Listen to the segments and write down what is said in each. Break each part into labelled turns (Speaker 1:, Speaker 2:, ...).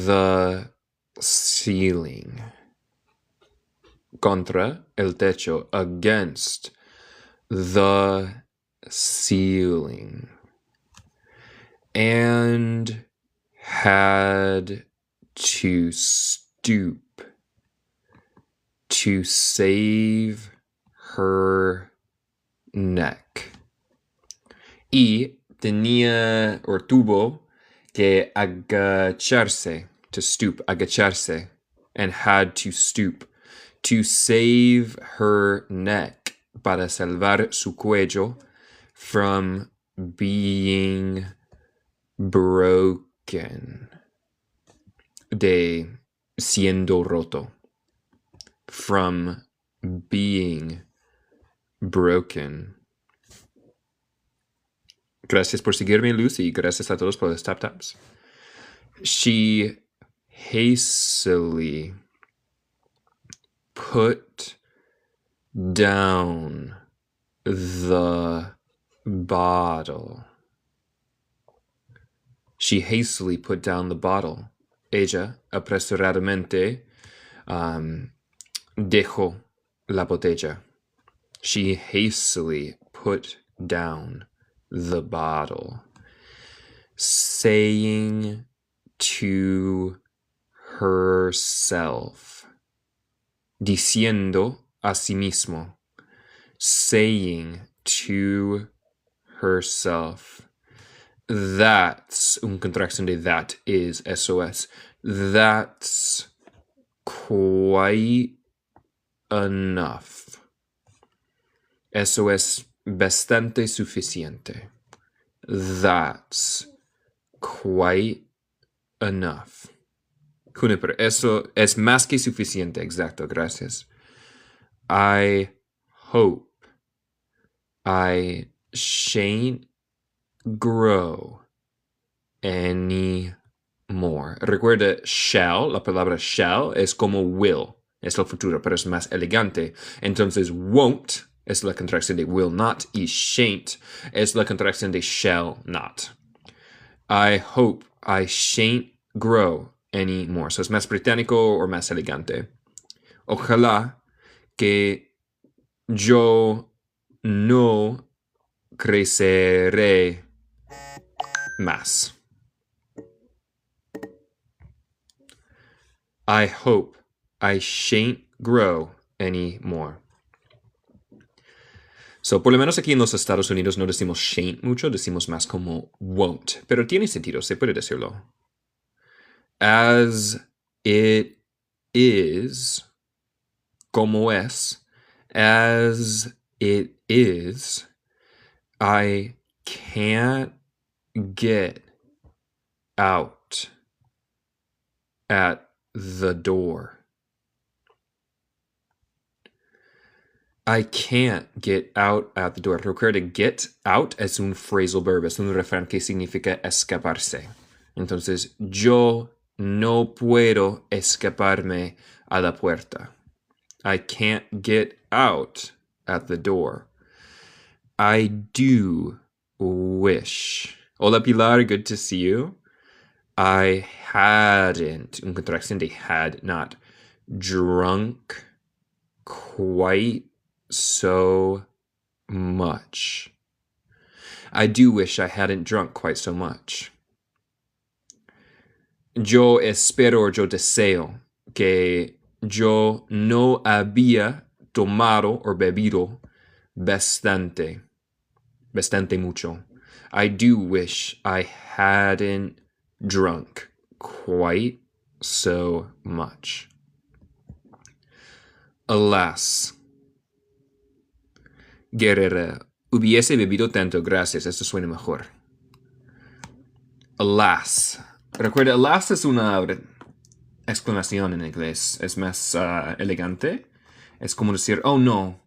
Speaker 1: the ceiling. Contra el techo, against the ceiling. And had to stoop to save her neck. Y tenía or tuvo que agacharse, to stoop, agacharse, and had to stoop to save her neck, para salvar su cuello from being broken, de siendo roto, from being broken. Gracias por seguirme, Luz, y gracias a todos por los tap-taps. She hastily put down the bottle. She hastily put down the bottle. Ella apresuradamente dejó la botella. She hastily put down the bottle, saying to herself, diciendo a sí mismo, saying to herself. That's un contraction de that is, SOS. That's quite enough. Eso es bastante suficiente. That's quite enough. Juniper, eso es más que suficiente. Exacto, gracias. I hope I shan't grow any more. Recuerda, shall, la palabra shall es como will, es el futuro, pero es más elegante. Entonces, won't es la contracción de will not, y shan't es la contracción de shall not. I hope I shan't grow any more. So es más británico o más elegante. Ojalá que yo no creceré más. I hope I shan't grow any more. So, por lo menos aquí en los Estados Unidos no decimos shan't mucho, decimos más como won't. Pero tiene sentido, se puede decirlo. As it is, como es, as it is, I can't get out at the door. I can't get out at the door. Recuerda, get out es un phrasal verb, es un refrán que significa escaparse. Entonces, yo no puedo escaparme a la puerta. I can't get out at the door. I do wish. Hola, Pilar, good to see you. I hadn't, un contracción de had, not drunk quite so much. I do wish I hadn't drunk quite so much. Yo espero, yo deseo que yo no había tomado o bebido bastante mucho. I do wish I hadn't drunk quite so much. Alas, guerrera, hubiese bebido tanto, gracias, esto suena mejor. Alas. Recuerda, alas es una exclamación en inglés, es más elegante. Es como decir, oh no.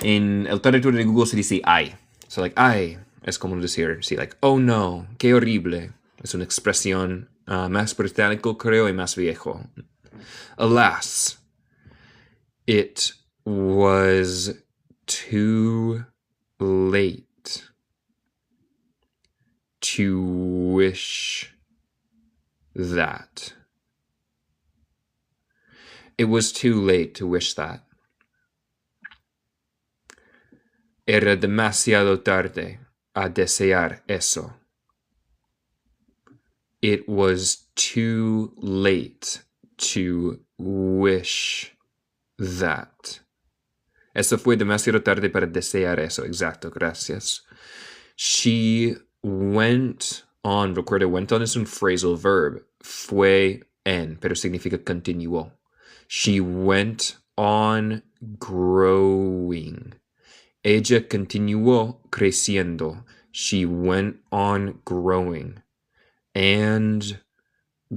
Speaker 1: En el territorio de Google se dice ay. So like, ay, es como decir, sí, like, oh no, qué horrible. Es una expresión más británico, creo, y más viejo. Alas, it was too late to wish that. It was too late to wish that. Era demasiado tarde a desear eso. It was too late to wish that. Eso fue demasiado tarde para desear eso. Exacto, gracias. She went on. Recuerda, went on es un phrasal verb. Fue en, pero significa continuó. She went on growing. Ella continuó creciendo. She went on growing. And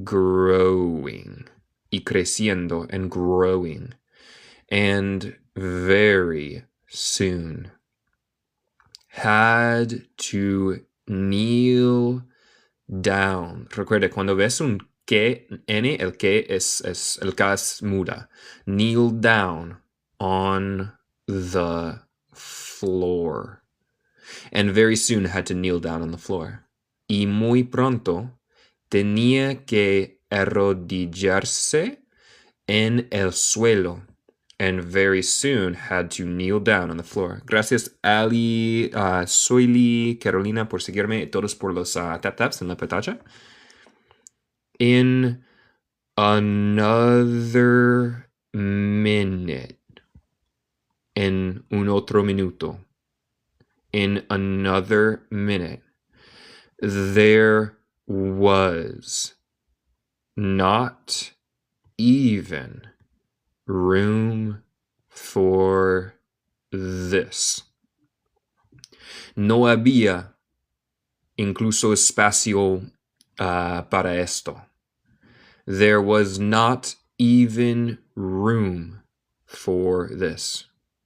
Speaker 1: growing. Y creciendo and growing. And very soon had to kneel down. Recuerda, cuando ves un que, N, el que es el K es muda. Kneel down on the floor. And very soon had to kneel down on the floor. Y muy pronto tenía que arrodillarse en el suelo. And very soon had to kneel down on the floor. Gracias, Ali, Soyli, Carolina, por seguirme, todos por los tap-taps en la pantalla. In another minute. En un otro minuto. In another minute. There was not even room for this. No había incluso espacio para esto. There was not even room for this.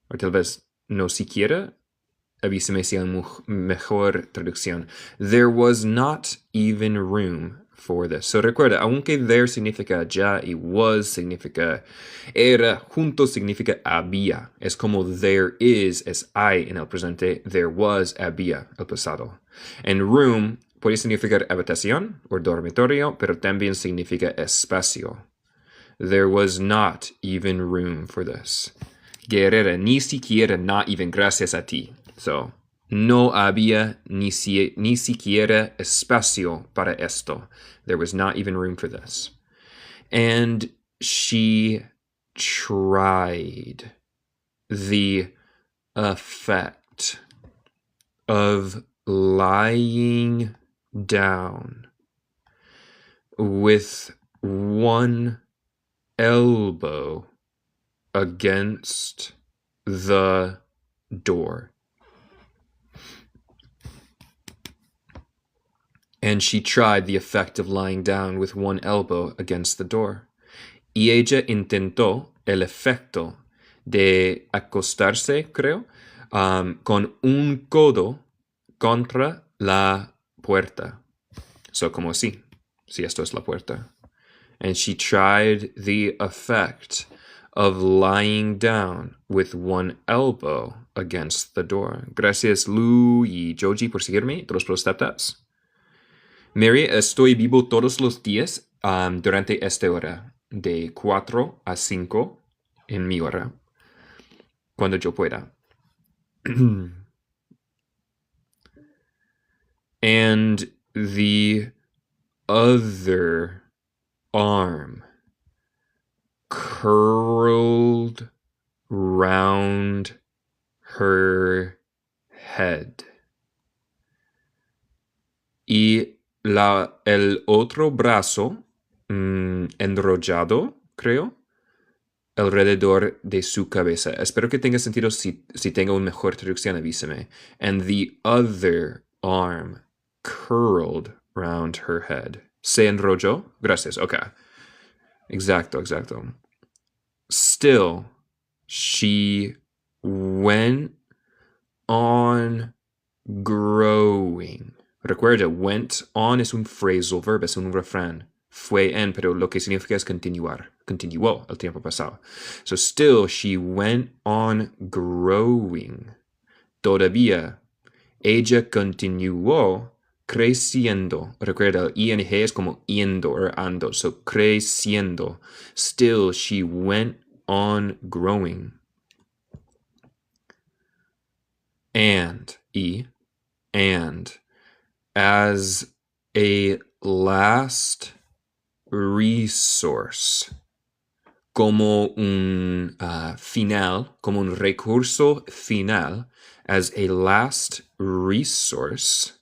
Speaker 1: O tal vez no siquiera. Avísame si hay mejor traducción. There was not even room for this. So recuerda, aunque there significa ya y was significa era, juntos significa había. Es como there is, es hay en el presente, there was, había, el pasado. And room puede significar habitación o dormitorio, pero también significa espacio. There was not even room for this. Guerrera, ni siquiera, not even, gracias a ti. So, no había ni siquiera espacio para esto. There was not even room for this. And she tried. The effect of lying down with one elbow against the door. And she tried the effect of lying down with one elbow against the door. Y ella intentó el efecto de acostarse, creo, con un codo contra la puerta. So, como si esto es la puerta. And she tried the effect of lying down with one elbow against the door. Gracias, Lu y Joji, por seguirme. Todos por los tap-taps. Mary, estoy vivo todos los días durante esta hora, de 4 a 5 en mi hora, cuando yo pueda. And the other arm curled round her head. Y el otro brazo enrollado, creo, alrededor de su cabeza. Espero que tenga sentido. Si tenga una mejor traducción, avísame. And the other arm curled round her head. ¿Se enrolló? Gracias. Okay. Exacto. Still, she went on growing. Recuerda, went on es un phrasal verb, es un refrán. Fue en, pero lo que significa es continuar. Continuó el tiempo pasado. So still, she went on growing. Todavía, ella continuó creciendo. Recuerda, el ing es como yendo or ando. So, creciendo. Still, she went on growing. And as a last resource, como un final, como un recurso final, as a last resource,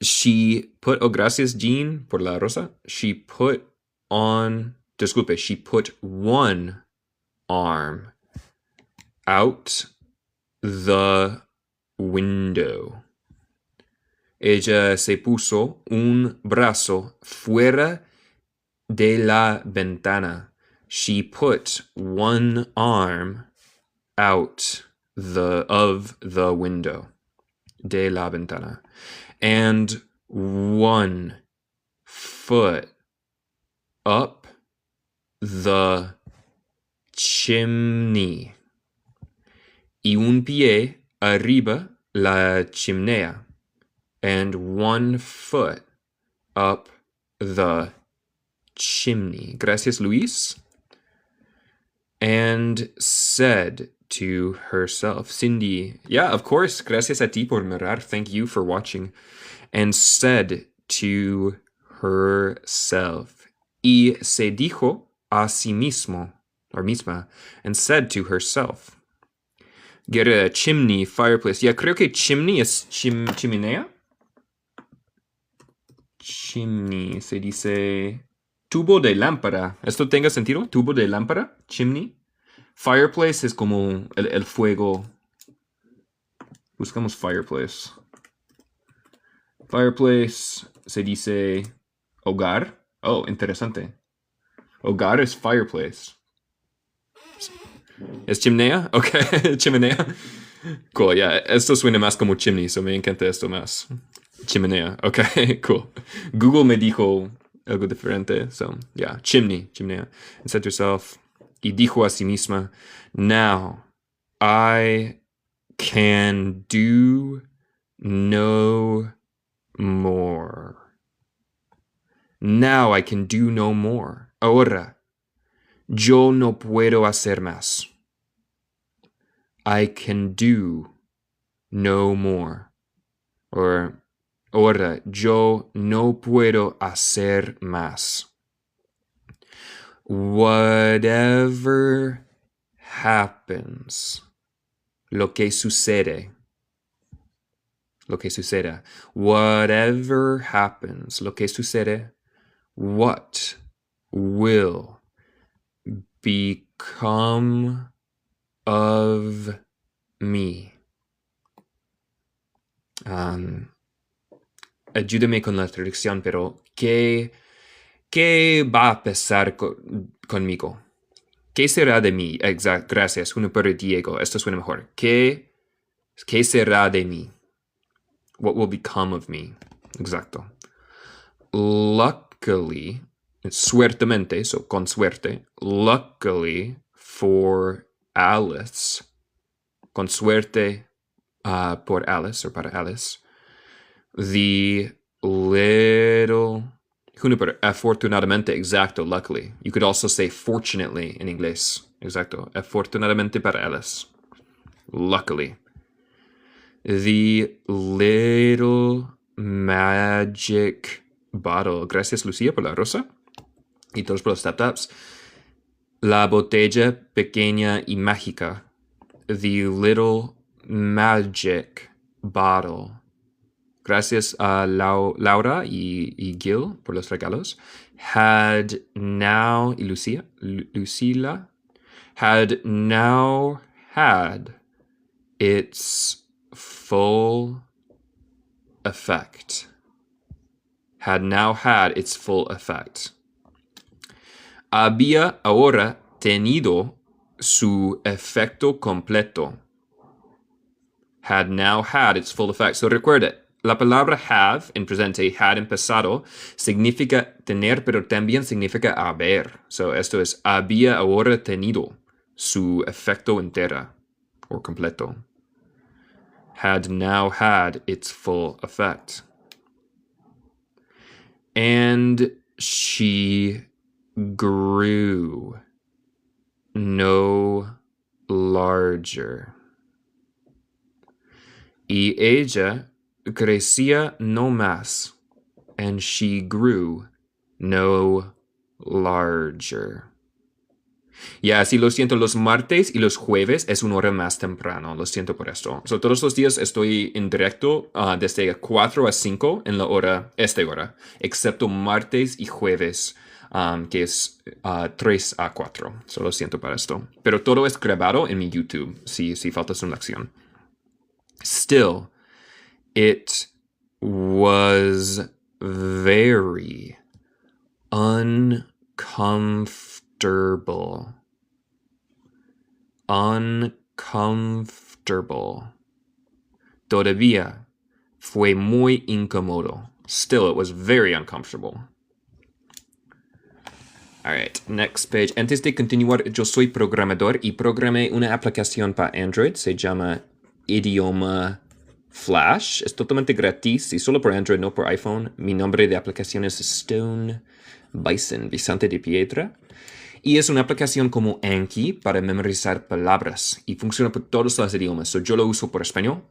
Speaker 1: she put, oh, gracias, Jean, por la rosa. She put one arm out the window. Ella se puso un brazo fuera de la ventana. She put one arm out of the window. De la ventana. And one foot up the chimney. Y un pie arriba la chimenea. And one foot up the chimney. Gracias, Luis. And said to herself, Cindy, yeah, of course, gracias a ti por mirar, thank you for watching. And said to herself, y se dijo a sí mismo, or misma, and said to herself. Get a chimney, fireplace. Yeah, creo que chimney es chimenea. Chimney, se dice tubo de lámpara. ¿Esto tenga sentido? Tubo de lámpara, chimney. Fireplace es como el fuego. Buscamos fireplace. Fireplace se dice hogar. Oh, interesante. Hogar es fireplace. ¿Es chimenea? Ok, chimenea. Cool, yeah. Esto suena más como chimney, so me encanta esto más. Chimenea. Ok, cool. Google me dijo algo diferente, so yeah. Chimenea. And said to herself, y dijo a sí misma, now I can do no more. Now I can do no more. Ahora, yo no puedo hacer más. I can do no more. Or, ahora, yo no puedo hacer más. Whatever happens, lo que suceda. Whatever happens, lo que sucede, what will become of me. Ayúdame con la traducción, pero ¿qué va a pasar conmigo? ¿Qué será de mí? Exacto, gracias. Uno para Diego. Esto suena mejor. ¿Qué será de mí? What will become of me? Exacto. Luckily, suertemente, so con suerte, luckily for Alice, con suerte por Alice, or para Alice, the little, afortunadamente, exacto, luckily. You could also say fortunately in inglés, exacto, afortunadamente para Alice, luckily. The little magic bottle. Gracias, Lucía, por la rosa. Y todos por los tap-taps. La botella pequeña y mágica. The little magic bottle. Gracias a Laura y Gil por los regalos. Had now, y Lucila, had now had its full effect. Had now had its full effect. Había ahora tenido su efecto completo. Had now had its full effect. So recuerda, la palabra have en presente, had en pasado, significa tener, pero también significa haber. So esto es, había ahora tenido su efecto entera o completo. had now had its full effect. And she grew no larger. Y ella crecía no más, and she grew no larger. Ya, sí, lo siento, los martes y los jueves es una hora más temprano, lo siento por esto. So, todos los días estoy en directo desde 4 a 5 en la hora, esta hora, excepto martes y jueves, que es 3 a 4. So, lo siento por esto. Pero todo es grabado en mi YouTube, si faltas una lección. Still, it was very uncomfortable. Uncomfortable. Todavía fue muy incómodo. Still, it was very uncomfortable. Alright, next page. Antes de continuar, yo soy programador y programé una aplicación para Android. Se llama Idioma Flash. Es totalmente gratis y solo por Android, no por iPhone. Mi nombre de aplicación es Stone Bison, Bisante de Piedra. Y es una aplicación como Anki para memorizar palabras y funciona por todos los idiomas. So, yo lo uso por español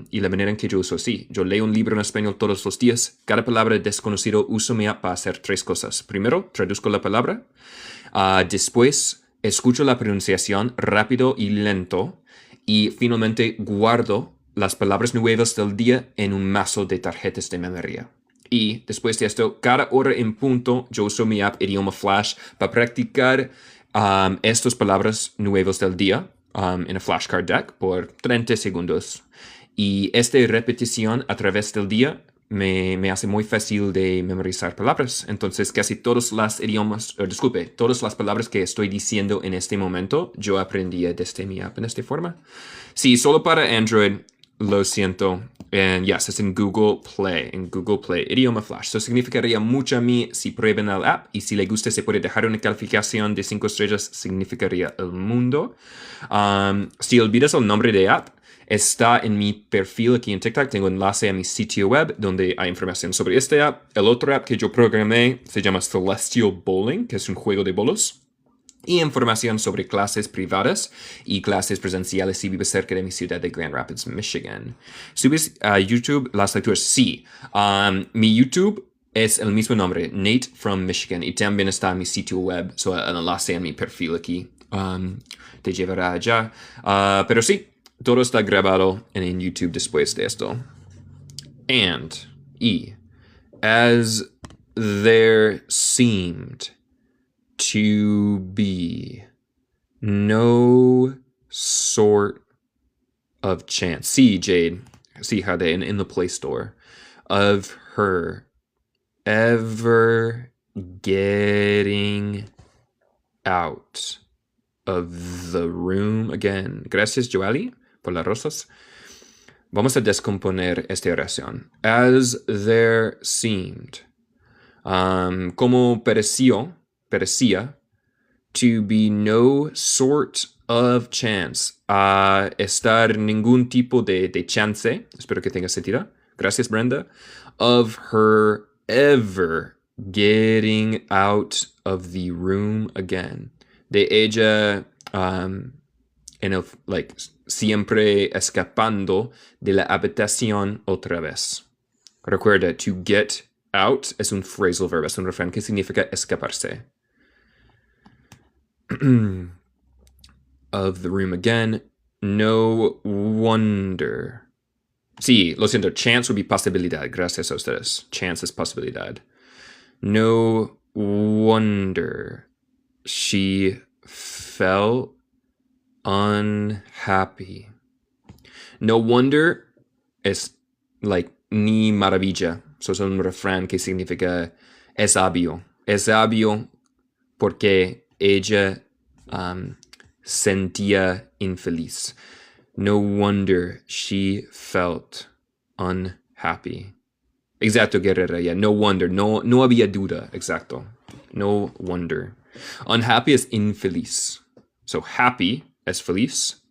Speaker 1: y la manera en que yo uso así. Yo leo un libro en español todos los días. Cada palabra desconocido uso mi app para hacer 3 cosas. Primero, traduzco la palabra. Después, escucho la pronunciación rápido y lento. Y finalmente, guardo las palabras nuevas del día en un mazo de tarjetas de memoria. Y después de esto, cada hora en punto, yo uso mi app Idioma Flash para practicar estas palabras nuevas del día en el flashcard deck por 30 segundos. Y esta repetición a través del día me hace muy fácil de memorizar palabras. Entonces, casi todos los idiomas, todas las palabras que estoy diciendo en este momento, yo aprendí desde mi app en esta forma. Sí, solo para Android. Lo siento. And yes, es en Google Play. Idioma Flash. Eso significaría mucho a mí si prueben el app. Y si les gusta, se puede dejar una calificación de 5 estrellas. Significaría el mundo. Si olvidas el nombre de app, está en mi perfil aquí en TikTok. Tengo enlace a mi sitio web donde hay información sobre este app. El otro app que yo programé se llama Celestial Bowling, que es un juego de bolos. Y información sobre clases privadas y clases presenciales si vives cerca de mi ciudad de Grand Rapids, Michigan. ¿Subes a YouTube las lecturas? Sí. Mi YouTube es el mismo nombre, Nate from Michigan. Y también está en mi sitio web. So, el enlace a mi perfil aquí te llevará allá. Pero sí, todo está grabado en YouTube después de esto. As there seemed to be no sort of chance. See, Jade. See how they in the Play Store. Of her ever getting out of the room again. Gracias, Joali, por las rosas. Vamos a descomponer esta oración. As there seemed. Como parecía to be no sort of chance. Estar ningún tipo de chance. Espero que tenga sentido. Gracias, Brenda. Of her ever getting out of the room again. De ella, siempre escapando de la habitación otra vez. Recuerda, to get out es un phrasal verb, es un refrán que significa escaparse. Of the room again. No wonder. Sí, lo siento. Chance would be posibilidad. Gracias a ustedes. Chance es posibilidad. No wonder she felt unhappy. No wonder es ni maravilla. Eso es un refrán que significa es sabio. Es sabio porque ella sentía infeliz. No wonder she felt unhappy. Exacto, guerrera. Yeah. No wonder. No había duda. Exacto. No wonder. Unhappy es infeliz. So happy es feliz.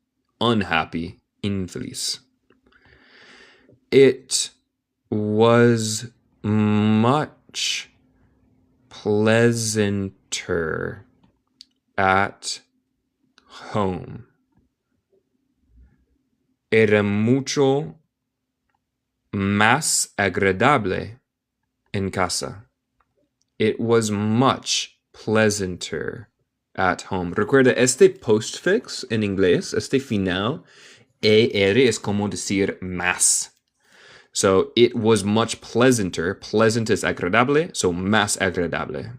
Speaker 1: Unhappy, infeliz. It was much pleasanter at home. Era mucho más agradable en casa. It was much pleasanter at home. Recuerda, este postfix en inglés, este final, er es como decir más. So, it was much pleasanter. Pleasant es agradable, so más agradable.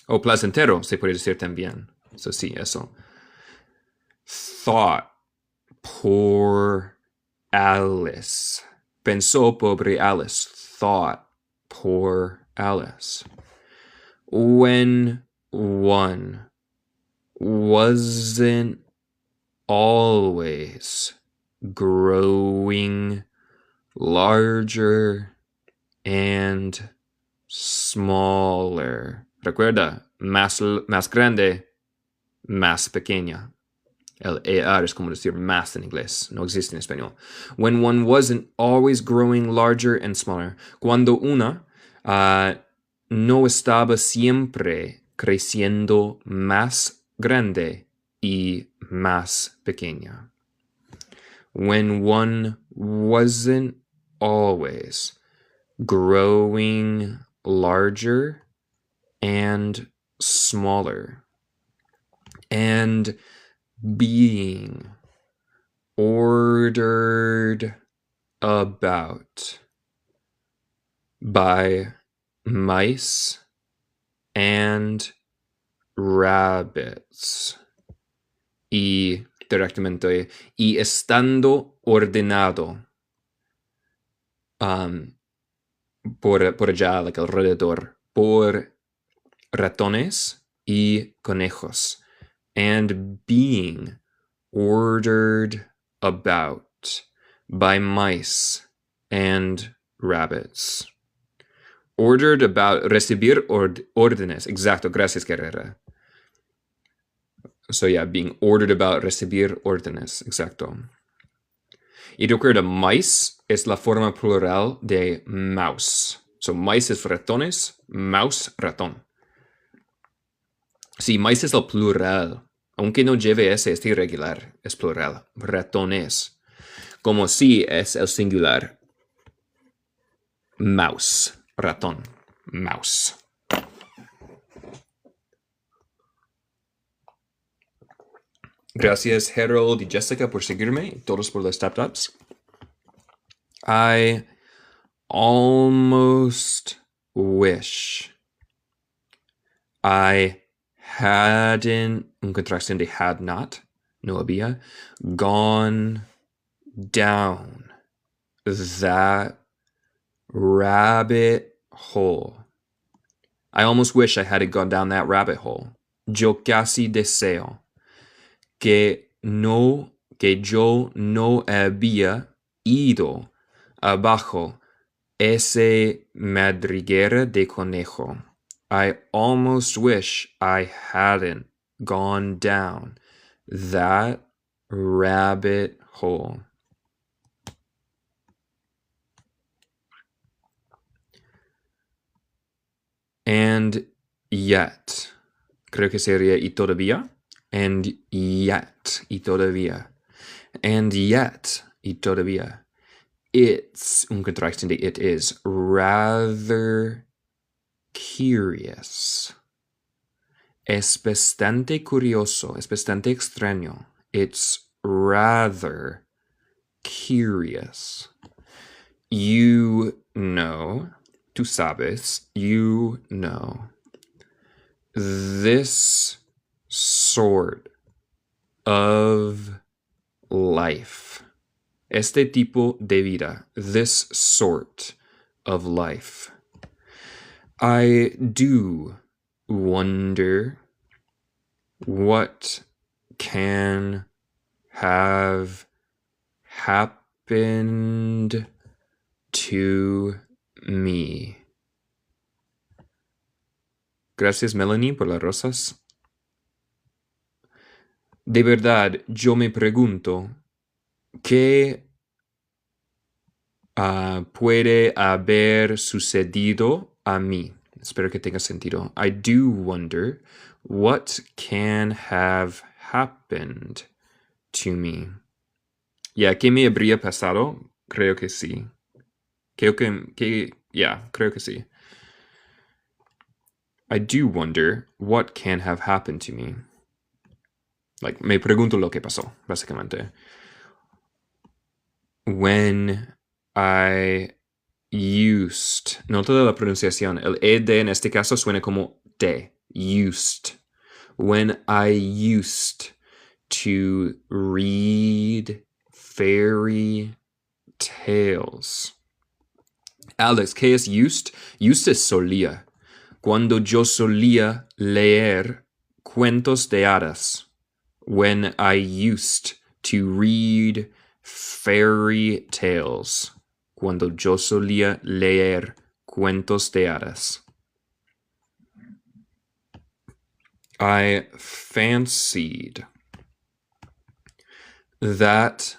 Speaker 1: O placentero se puede decir también. So, sí, eso. Thought, poor Alice. Pensó, pobre Alice. Thought, poor Alice. When one wasn't always growing larger and smaller. Recuerda, más grande, más pequeña. El ER es como decir más en inglés. No existe en español. When one wasn't always growing larger and smaller. Cuando una no estaba siempre creciendo más grande y más pequeña. When one wasn't always growing larger and smaller. And being ordered about by mice and rabbits. Y directamente, y estando ordenado por allá, like alrededor, por ratones y conejos. And being ordered about by mice and rabbits. Ordered about, recibir órdenes. Exacto, gracias, Guerrera. So, yeah, being ordered about, recibir órdenes. Exacto. Y recuerda, mice es la forma plural de mouse. So, mice es ratones, mouse, ratón. Sí, mice es el plural. Aunque no lleve ese, es irregular. Es plural. Ratones. Como si es el singular. Mouse. Ratón. Mouse. Gracias, Harold y Jessica, por seguirme. Todos por los tap-taps. I almost wish I hadn't, un contracción de had not, no había, gone down that rabbit hole. I almost wish I hadn't gone down that rabbit hole. Yo casi deseo que yo no había ido abajo ese madriguera de conejo. I almost wish I hadn't gone down that rabbit hole. And yet, creo que sería y todavía. And yet, y todavía. And yet, y todavía. It's, un contraction de it is, rather curious. Es bastante curioso, es bastante extraño. It's rather curious. You know, tú sabes, you know. This sort of life. Este tipo de vida. This sort of life. I do wonder what can have happened to me. Gracias, Melanie, por las rosas. De verdad, yo me pregunto, ¿qué puede haber sucedido a mí. Espero que tenga sentido. I do wonder what can have happened to me. ¿Qué me habría pasado? Creo que sí. Creo que sí. I do wonder what can have happened to me. Me pregunto lo que pasó, básicamente. When I used. Nota de la pronunciación. El ed en este caso suena como te. Used. When I used to read fairy tales. Alex, ¿qué es used? Used es solía. Cuando yo solía leer cuentos de hadas. When I used to read fairy tales. Cuando yo solía leer cuentos de hadas. I fancied that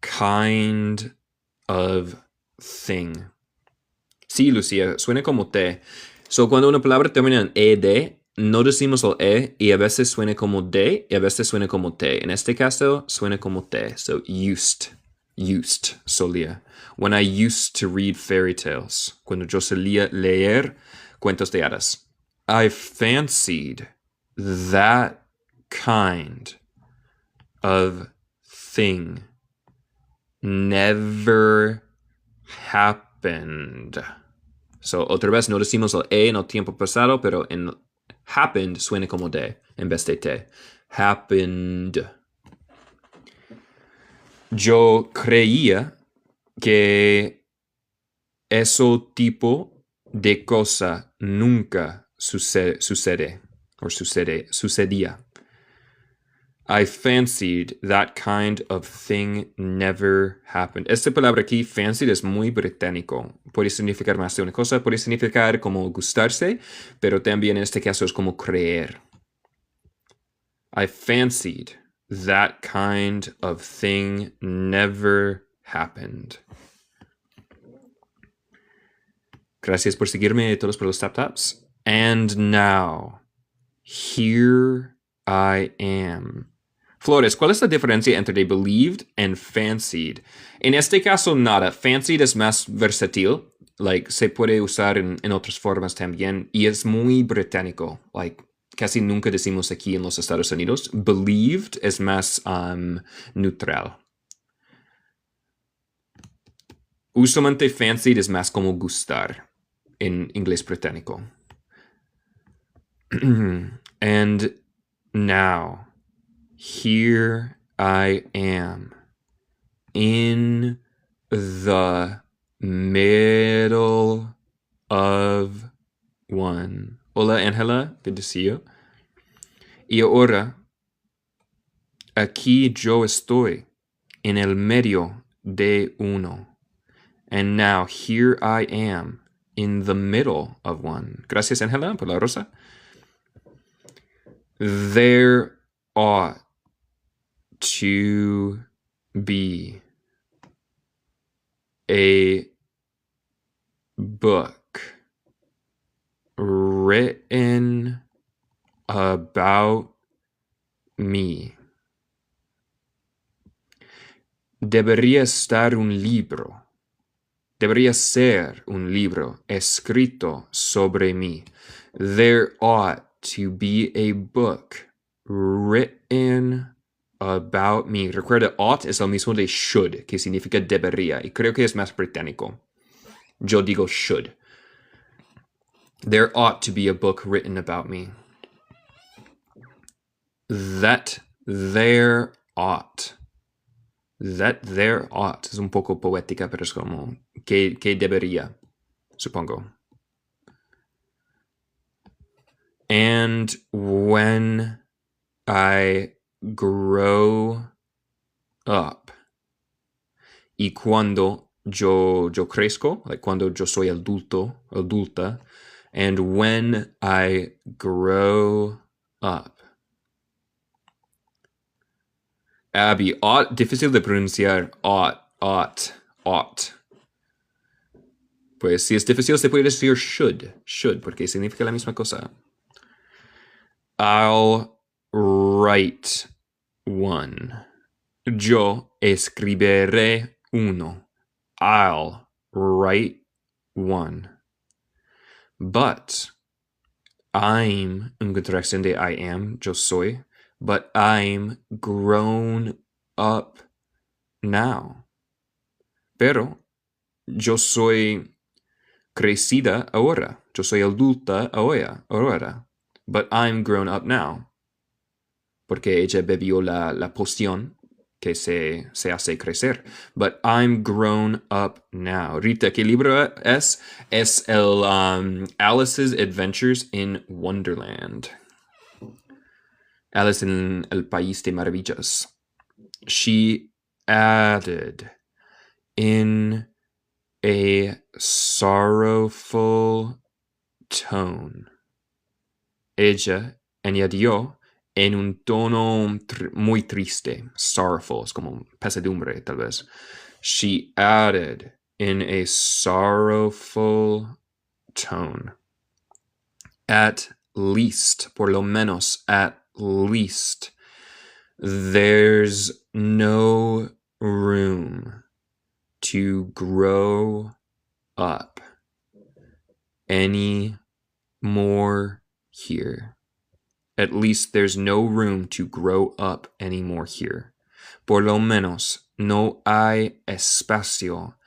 Speaker 1: kind of thing. Sí, Lucía, suena como te. So, cuando una palabra termina en ed, no decimos el y a veces suena como de y a veces suena como te. En este caso, suena como te. So, used, solía. When I used to read fairy tales. Cuando yo solía leer cuentos de hadas. I fancied that kind of thing never happened. So, otra vez no decimos el en el tiempo pasado, pero en happened suena como de en vez de te. Happened. Yo creía que ese tipo de cosa nunca sucedía. I fancied that kind of thing never happened. Esta palabra aquí, fancied, es muy británico. Puede significar más de una cosa. Puede significar como gustarse, pero también en este caso es como creer. I fancied that kind of thing never happened. Gracias por seguirme todos por los tap-taps. And now, here I am. Flores, ¿cuál es la diferencia entre believed and fancied? En este caso, nada. Fancied es más versátil. Se puede usar en otras formas también. Y es muy británico. Casi nunca decimos aquí en los Estados Unidos. Believed es más neutral. Usualmente fancied es más como gustar en inglés británico. And now, here I am in the middle of one. Hola, Angela. Good to see you. Y ahora, aquí yo estoy en el medio de uno. And now, here I am in the middle of one. Gracias, Angela, por la rosa. There ought to be a book written about me. Debería ser un libro escrito sobre mí. There ought to be a book written about me. Recuerda, ought es lo mismo de should, que significa debería, y creo que es más británico. Yo digo should. There ought to be a book written about me. That there ought. That there ought. Es un poco poética, pero es como que debería, supongo. And when I grow up. Y cuando yo crezco, cuando yo soy adulta. And when I grow up. Abby, ought, difícil de pronunciar. Ought. Pues si es difícil se puede decir should, porque significa la misma cosa. I'll write one. Yo escribiré uno. I'll write one. But I'm, en contracción de I am, yo soy, but I'm grown up now. Pero yo soy crecida ahora. Yo soy adulta ahora. But I'm grown up now. Porque ella bebió la poción que se hace crecer. But I'm grown up now. Rita, ¿qué libro es? Es el Alice's Adventures in Wonderland. Alice en el País de Maravillas. She added in a sorrowful tone. Ella añadió en un tono muy triste, sorrowful, es como pesadumbre tal vez. She added in a sorrowful tone. At least, por lo menos, at least, there's no room to grow up any more here. At least there's no room to grow up anymore here. Por lo menos no hay espacio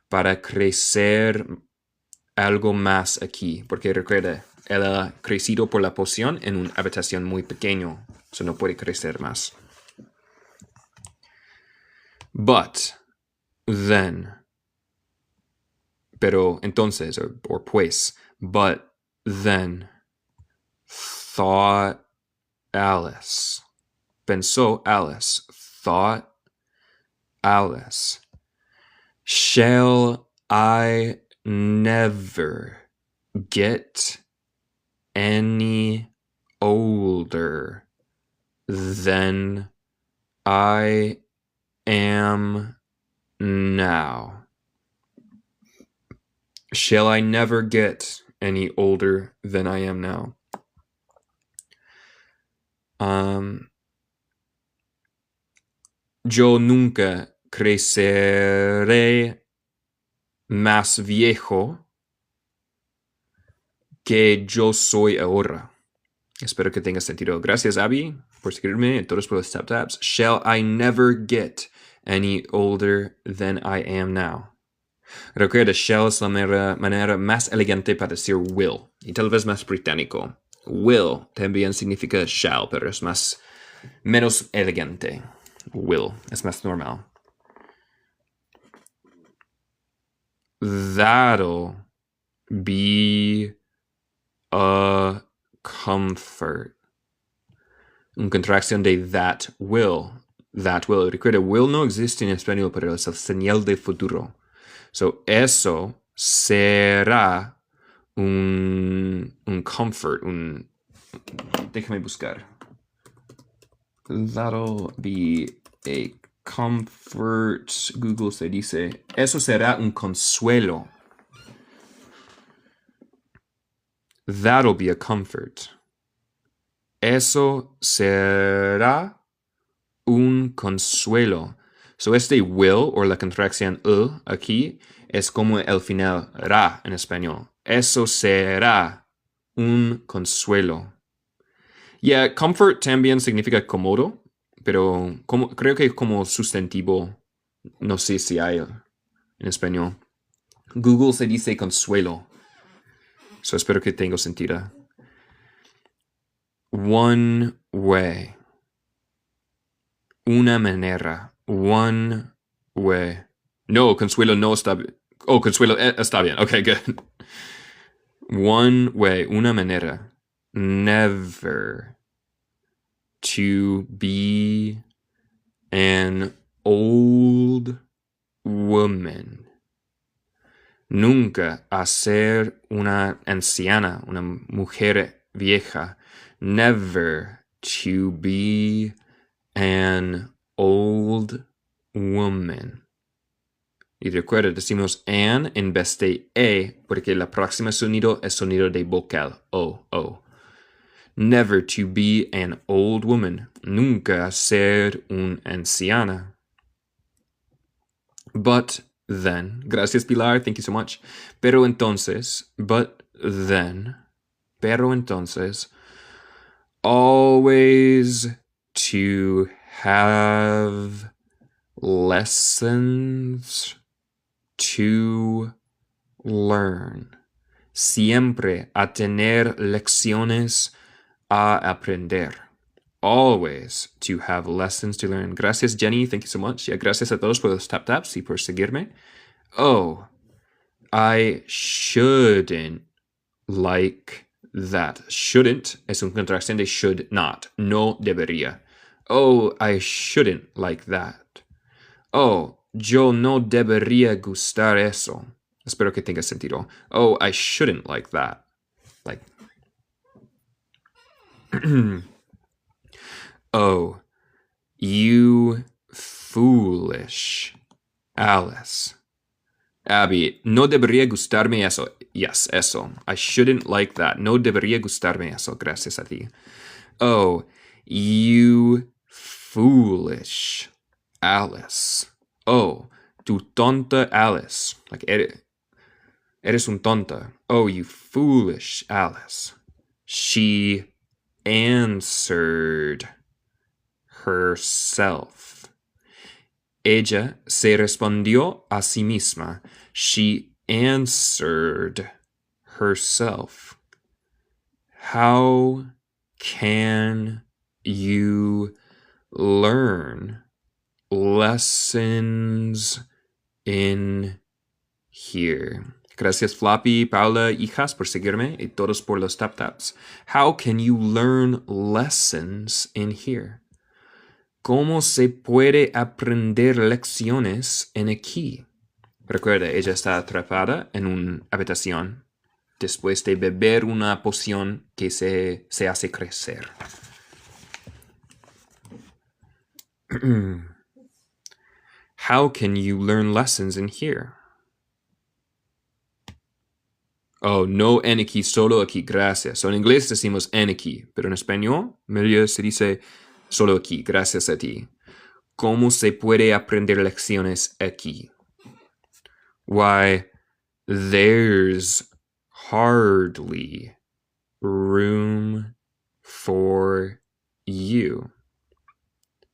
Speaker 1: para crecer algo más aquí. Porque recuerda, él ha crecido por la poción en una habitación muy pequeño. So no puede crecer más. But then, pero entonces, or pues, but then, thought Alice. Pensó Alice. Thought Alice. Shall I never get any older than I am now? Shall I never get any older than I am now? Yo nunca creceré más viejo que yo soy ahora. Espero que tenga sentido. Gracias, Abby, por seguirme en todos los tap-taps. Shall I never get any older than I am now? Recuerda, shall es la manera más elegante para decir will, y tal vez más británico. Will también significa shall, pero es menos elegante. Will es más normal. That'll be a comfort. Una contracción de that will. That will. Recuerda, will no existe en español, pero es el señal de futuro. So, eso será un comfort, déjame buscar. That'll be a comfort. Google se dice, eso será un consuelo. That'll be a comfort. Eso será un consuelo. So este will, o la contracción aquí, es como el final ra en español. Eso será un consuelo. Yeah, comfort también significa cómodo, pero creo que como sustantivo, no sé si hay en español. Google se dice consuelo. So espero que tenga sentido. One way. Una manera. One way. No, consuelo no está bien. Oh, consuelo está bien. Okay, good. One way. Una manera. Never to be an old woman. Nunca a ser una anciana, una mujer vieja. Never to be an old woman. Y recuerda, decimos an en vez de e, porque la próxima sonido es sonido de vocal, o. Never to be an old woman. Nunca ser una anciana. But then, gracias Pilar, thank you so much. Pero entonces, always to have lessons to learn. Siempre a tener lecciones a aprender. Always to have lessons to learn. Gracias, Jenny. Thank you so much. Yeah, gracias a todos por los tap-taps y por seguirme. Oh, I shouldn't like that. Shouldn't es una contracción de should not. No debería. Oh, I shouldn't like that. Oh, yo no debería gustar eso. Espero que tenga sentido. Oh, I shouldn't like that. Like, oh, you foolish Alice. Abby, no debería gustarme eso. Yes, eso. I shouldn't like that. No debería gustarme eso. Gracias a ti. Oh, you foolish Alice. Oh, tu tonta Alice. Like, eres un tonta. Oh, you foolish Alice. She answered herself. Ella se respondió a sí misma. She answered herself. How can you learn lessons in here? Gracias Floppy, Paula, hijas por seguirme y todos por los tap-taps. How can you learn lessons in here? ¿Cómo se puede aprender lecciones en aquí? Recuerda, ella está atrapada en una habitación después de beber una poción que se hace crecer. How can you learn lessons in here? Oh, no en aquí, solo aquí, gracias. So, en inglés decimos en aquí, pero en español, medio se dice solo aquí, gracias a ti. ¿Cómo se puede aprender lecciones aquí? Why, there's hardly room for you.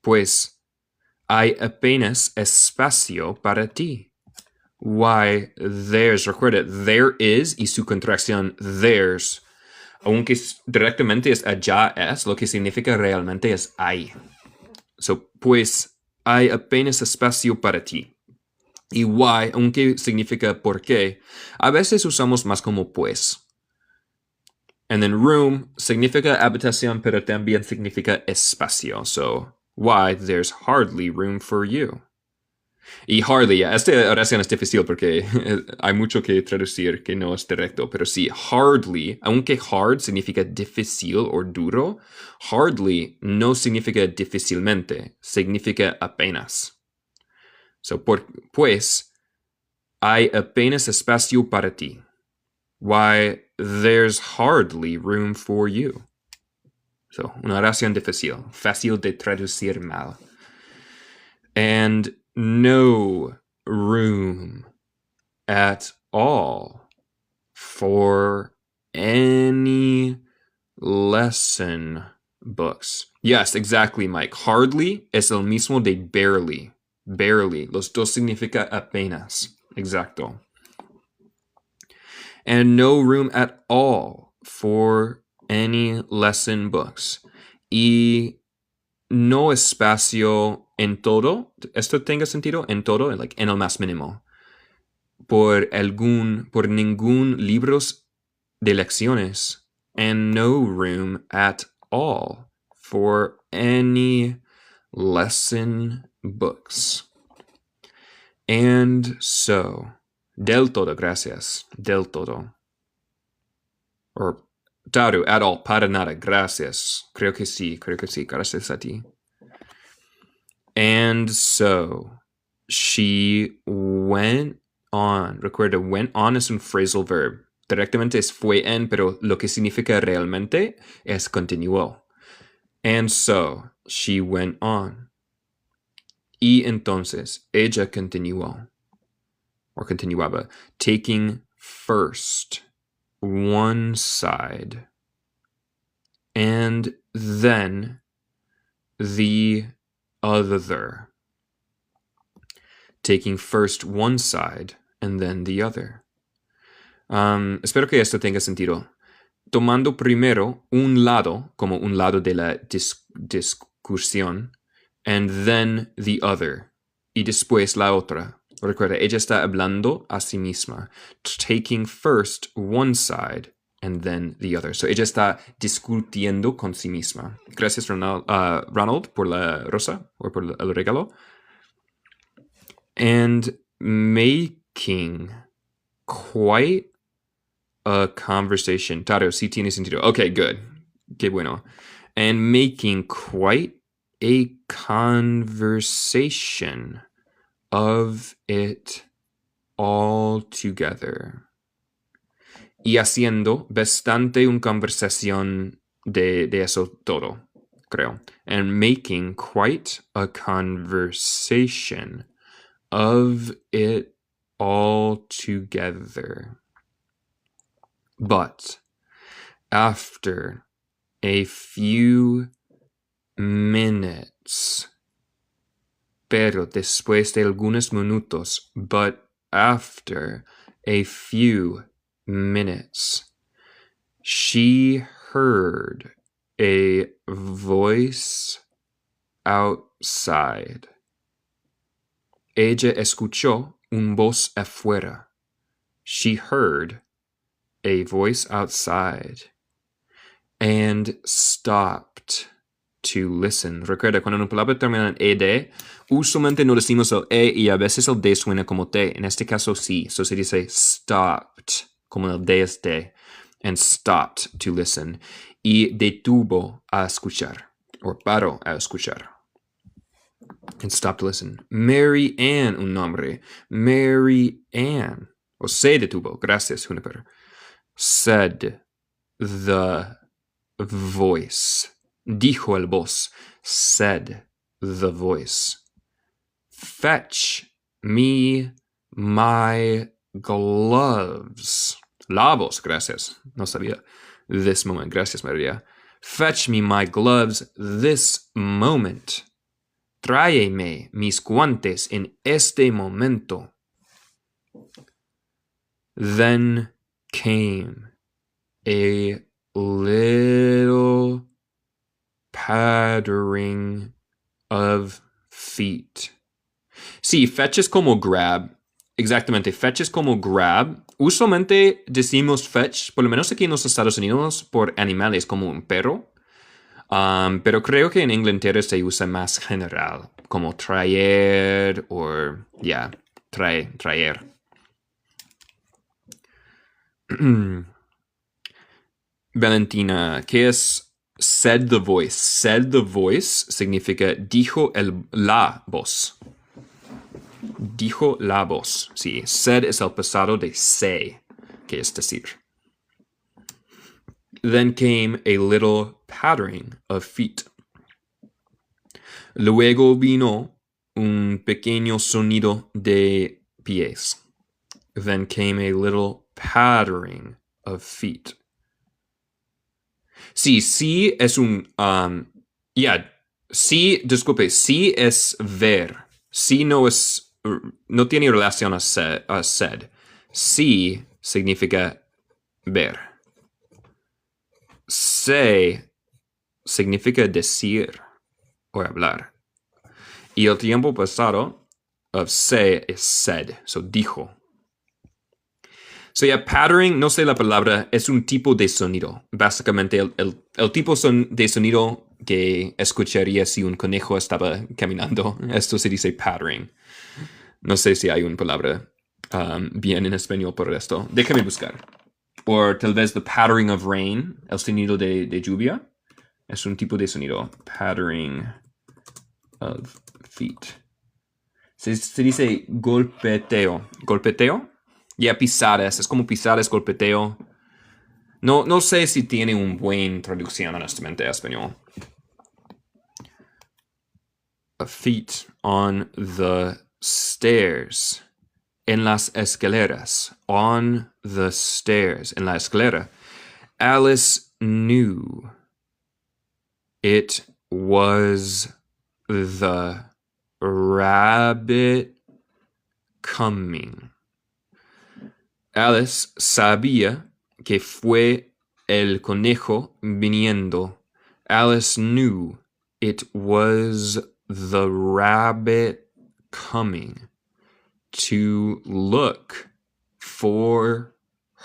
Speaker 1: Pues hay apenas espacio para ti. Why, there's, recuerda, there is y su contracción there's, aunque directamente es allá es, lo que significa realmente es hay. So, pues hay apenas espacio para ti. Y why, aunque significa por qué, a veces usamos más como pues. And then room significa habitación, pero también significa espacio. So, why, there's hardly room for you. Y hardly, esta oración es difícil porque hay mucho que traducir que no es directo, pero sí, hardly, aunque hard significa difícil o duro, hardly no significa difícilmente, significa apenas. So, pues, hay apenas espacio para ti. Why, there's hardly room for you. So, una oración difícil, fácil de traducir mal. And no room at all for any lesson books. Yes, exactly, Mike. Hardly es el mismo de barely. Barely. Los dos significa apenas. Exacto. And no room at all for any lesson books. Y no espacio en todo. ¿Esto tenga sentido? En todo, like en el más mínimo. Por ningún libros de lecciones. And no room at all for any lesson books. And so, del todo, gracias. Del todo. Or, Taru, at all, para nada, gracias. Creo que sí, gracias a ti. And so, She went on. Recuerda, went on es un phrasal verb. Directamente es fue en, pero lo que significa realmente es continuó. And so, she went on. Y entonces, ella continuó. Or continuaba. Taking first one side. And then the other. Taking first one side and then the other. Espero que esto tenga sentido. Tomando primero un lado, como un lado de la discusión, and then the other, y después la otra. Recuerda, ella está hablando a sí misma. Taking first one side and then the other. So ella está discutiendo con sí misma. Gracias, Ronald, por la rosa, o por el regalo. And making quite a conversation. Taro, sí tiene sentido. Okay, good. Qué bueno. And making quite a conversation of it all together. Y haciendo bastante una conversación de eso todo, creo. And making quite a conversation of it all together. But after a few minutes, pero después de algunos minutos, but after a few minutes, she heard a voice outside. Ella escuchó una voz afuera. She heard a voice outside and stopped to listen. Recuerda, cuando una palabra termina en ed, usualmente no decimos el e y a veces el d suena como t. En este caso sí. So se dice stopped, como el d es d. And stopped to listen. Y detuvo a escuchar. O paró a escuchar. And stopped to listen. Mary Ann, un nombre. Mary Ann. O se detuvo. Gracias, Juniper. Said the voice. Dijo el voz. Said the voice. Fetch me my gloves. La voz, gracias. No sabía. This moment. Gracias, María. Fetch me my gloves this moment. Tráeme mis guantes en este momento. Then came a little pattering of feet. Sí, fetch es como grab. Exactamente, fetch es como grab. Usualmente decimos fetch, por lo menos aquí en los Estados Unidos, por animales como un perro. Pero creo que en Inglaterra se usa más general, como traer o, traer. Valentina, ¿qué es said the voice? Said the voice significa dijo la voz. Dijo la voz. Sí, said es el pasado de say, que es decir. Then came a little pattering of feet. Luego vino un pequeño sonido de pies. Then came a little pattering of feet. Sí es un... disculpe, sí es ver. Sí no es... No tiene relación a said. Sí significa ver. Say significa decir o hablar. Y el tiempo pasado of say es said, so dijo. So pattering, no sé la palabra, es un tipo de sonido. Básicamente el tipo de sonido que escucharía si un conejo estaba caminando. Esto se dice pattering. No sé si hay una palabra bien en español por esto. Déjame buscar. O tal vez the pattering of rain, el sonido de lluvia. Es un tipo de sonido. Pattering of feet. Se dice golpeteo. ¿Golpeteo? Ya, pisadas. Es como pisadas, golpeteo. No sé si tiene un buen traducción, honestamente, a español. Feet on the stairs. En las escaleras. On the stairs. En la escalera. Alice knew it was the rabbit coming. Alice sabía que fue el conejo viniendo. Alice knew it was the rabbit coming to look for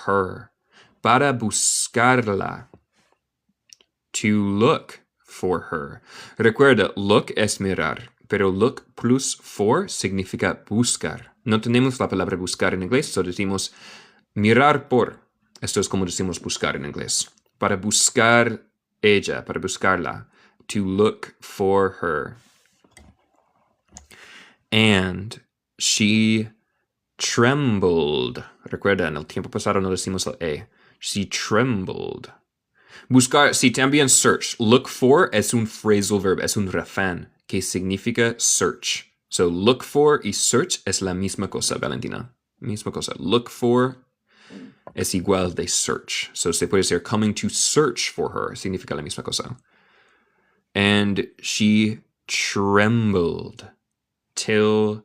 Speaker 1: her. Para buscarla. To look for her. Recuerda, look es mirar, pero look plus for significa buscar. No tenemos la palabra buscar en inglés, solo decimos mirar por. Esto es como decimos buscar en inglés. Para buscar ella, para buscarla. To look for her. And she trembled. Recuerda, en el tiempo pasado no decimos la E. She trembled. Buscar, sí, también search. Look for es un phrasal verb, es un refrán que significa search. So, look for y search es la misma cosa, Valentina. Misma cosa. Look for es igual de search. So, se puede decir coming to search for her. Significa la misma cosa. And she trembled till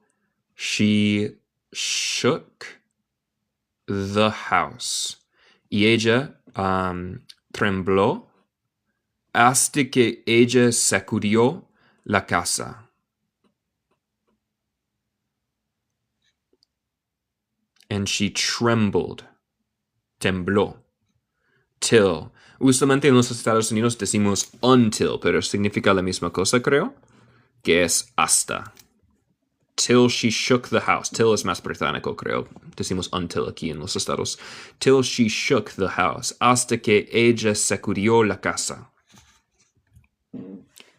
Speaker 1: she shook the house. Y ella trembló hasta que ella sacudió la casa. And she trembled. Tembló. Till. Usualmente en los Estados Unidos decimos until, pero significa la misma cosa, creo, que es hasta. Till she shook the house. Till es más británico, creo. Decimos until aquí en los Estados. Till she shook the house. Hasta que ella sacudió la casa.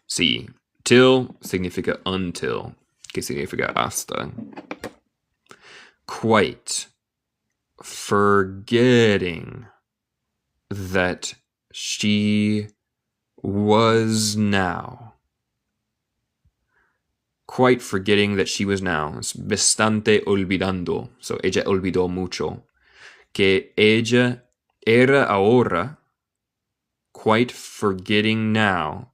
Speaker 1: Sí. Till significa until, que significa hasta. Quite forgetting that she was now. Quite forgetting that she was now. Es bastante olvidando. So, ella olvidó mucho. Que ella era ahora. Quite forgetting now.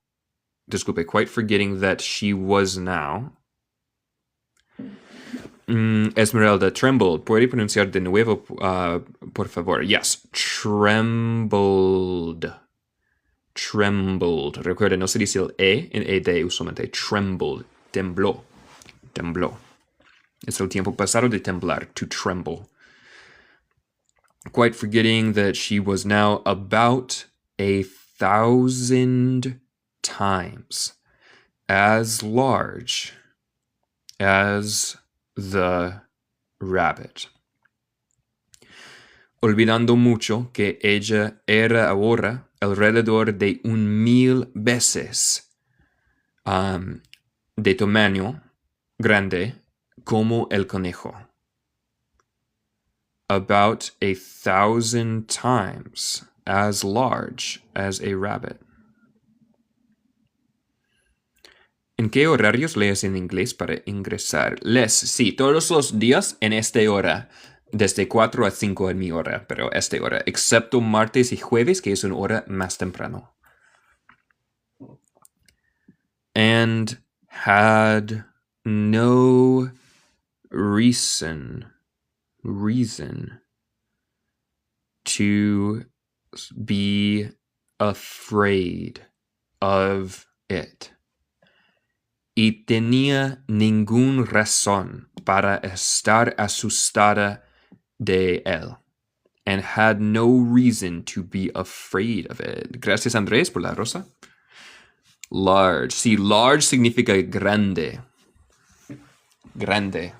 Speaker 1: Disculpe, quite forgetting that she was now. Esmeralda, trembled. ¿Puede pronunciar de nuevo, por favor? Yes. Trembled. Trembled. Recuerda, no se dice el E en ED usualmente. Trembled. Tembló. Tembló. Es el tiempo pasado de temblar. To tremble. Quite forgetting that she was now about 1,000 times as large as the rabbit. Olvidando mucho que ella era ahora alrededor de 1,000 veces de tamaño grande como el conejo. About 1,000 times as large as a rabbit. ¿En qué horarios lees en inglés para ingresar? Sí, todos los días en esta hora, desde 4 a 5 en mi hora, pero esta hora, excepto martes y jueves, que es una hora más temprano. And had no reason to be afraid of it. Y tenía ninguna razón para estar asustada de él. And had no reason to be afraid of it. Gracias, Andrés, por la rosa. Large. Sí, large significa grande. Grande.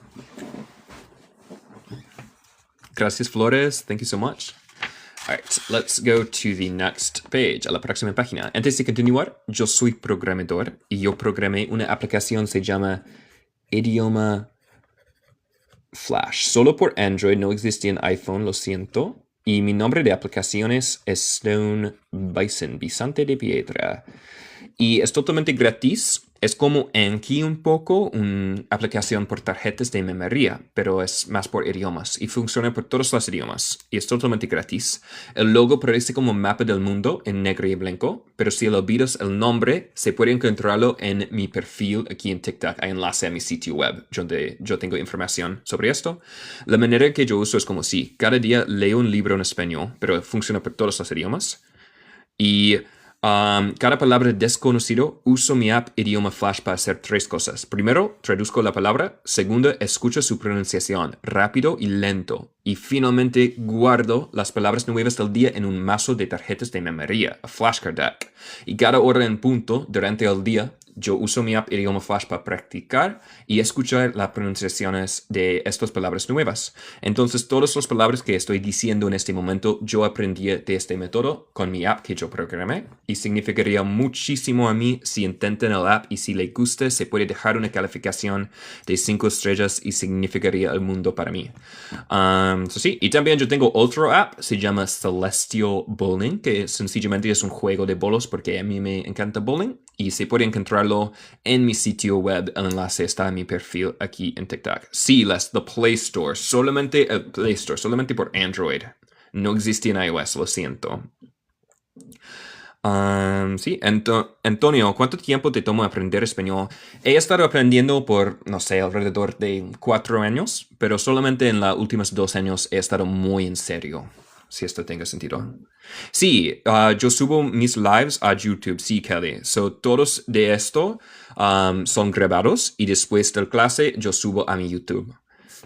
Speaker 1: Gracias, Flores. Thank you so much. All right, let's go to the next page, a la próxima página. Antes de continuar, yo soy programador y yo programé una aplicación que se llama Idioma Flash. Solo por Android, no existía en iPhone, lo siento. Y mi nombre de aplicaciones es Stone Bison, Bisante de Piedra. Y es totalmente gratis. Es como Anki un poco, una aplicación por tarjetas de memoria, pero es más por idiomas y funciona por todos los idiomas. Y es totalmente gratis. El logo parece como un mapa del mundo en negro y blanco, pero si olvidas el nombre, se puede encontrarlo en mi perfil aquí en TikTok. Hay enlace a mi sitio web donde yo tengo información sobre esto. La manera que yo uso es como si cada día leo un libro en español, pero funciona por todos los idiomas. Y cada palabra desconocido, uso mi app Idioma Flash para hacer 3 cosas. Primero, traduzco la palabra. Segundo, escucho su pronunciación, rápido y lento. Y finalmente, guardo las palabras nuevas del día en un mazo de tarjetas de memoria, a flashcard deck. Y cada hora en punto, durante el día, yo uso mi app Idioma Flash para practicar y escuchar las pronunciaciones de estas palabras nuevas. Entonces, todas las palabras que estoy diciendo en este momento, yo aprendí de este método con mi app que yo programé. Y significaría muchísimo a mí si intentan el app y si les gusta, se puede dejar una calificación de 5 estrellas y significaría el mundo para mí. Sí. Y también yo tengo otro app, se llama Celestial Bowling, que sencillamente es un juego de bolos porque a mí me encanta bowling. Y se puede encontrarlo en mi sitio web. El enlace está en mi perfil aquí en TikTok. Sí, the Play Store. Solamente el Play Store. Solamente por Android. No existe en iOS, lo siento. Sí, Antonio, ¿cuánto tiempo te toma aprender español? He estado aprendiendo por, no sé, alrededor de 4 años, pero solamente en los últimos 2 años he estado muy en serio, si esto tenga sentido. Sí, yo subo mis lives a YouTube, sí, Kelly. So, todos de esto son grabados y después de la clase yo subo a mi YouTube.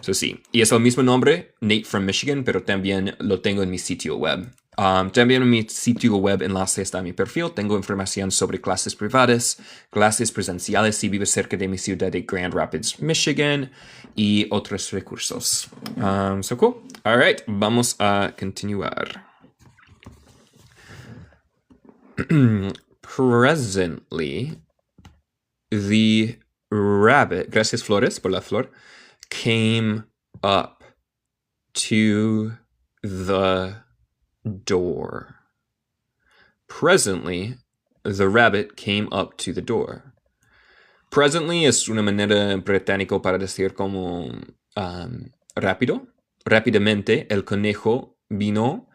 Speaker 1: So, sí, y es el mismo nombre, Nate from Michigan, pero también lo tengo en mi sitio web. También en mi sitio web, enlace está en mi perfil, tengo información sobre clases privadas, clases presenciales si vives cerca de mi ciudad de Grand Rapids, Michigan, y otros recursos. So cool. All right, vamos a continuar. Presently, the rabbit, gracias Flores por la flor, came up to the door. Presently, the rabbit came up to the door. Presently es una manera británica para decir como rápido. Rápidamente, el conejo vino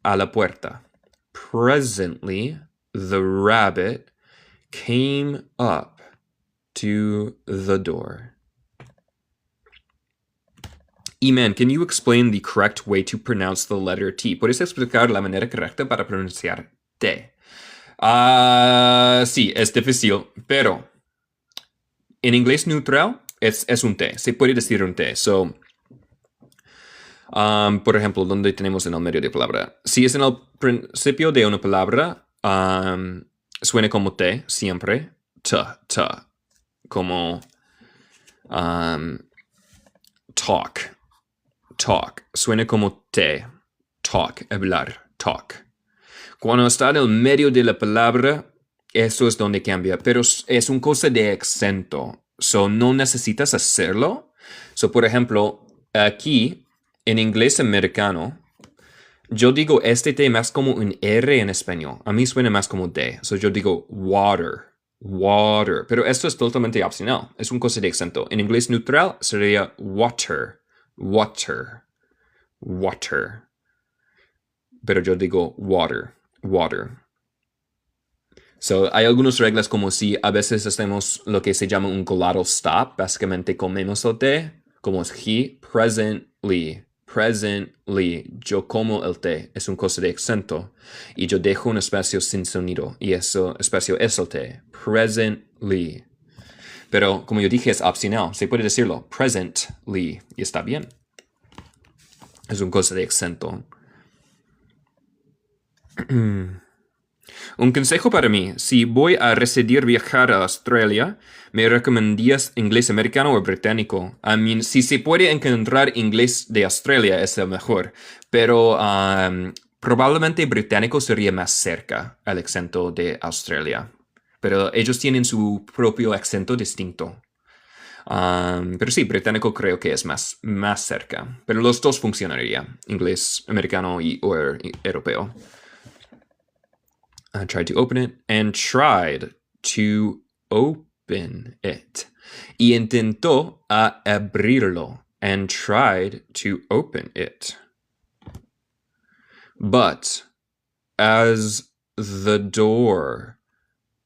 Speaker 1: a la puerta. Presently, the rabbit came up to the door. E-Man, can you explain the correct way to pronounce the letter T? ¿Puedes explicar la manera correcta para pronunciar T? Sí, es difícil, pero en inglés neutral es un T. Se puede decir un T. So, por ejemplo, donde tenemos en el medio de palabra. Si es en el principio de una palabra, suena como T siempre. Ta. Como talk. Suena como T. Talk. Hablar. Talk. Cuando está en el medio de la palabra, eso es donde cambia. Pero es una cosa de acento. So, no necesitas hacerlo. So, por ejemplo, aquí, en inglés americano, yo digo este T más como un R en español. A mí suena más como D. So, yo digo water. Pero esto es totalmente opcional. Es una cosa de acento. En inglés neutral sería water. Pero yo digo water. So, hay algunas reglas como si a veces hacemos lo que se llama un glottal stop. Básicamente comemos el té. Como es he, presently. Yo como el té. Es una cosa de acento. Y yo dejo un espacio sin sonido. Y ese espacio es el té. Presently. Pero, como yo dije, es opcional. Se puede decirlo. Presently. Y está bien. Es una cosa de acento. Un consejo para mí. Si voy a viajar a Australia, ¿me recomendarías inglés americano o británico? Si se puede encontrar inglés de Australia es el mejor. Pero probablemente británico sería más cerca al acento de Australia. Pero ellos tienen su propio acento distinto. Pero sí, británico creo que es más cerca. Pero los dos funcionarían, inglés, americano y o europeo. Tried to open it and tried to open it. Y intentó a abrirlo and tried to open it. But as the door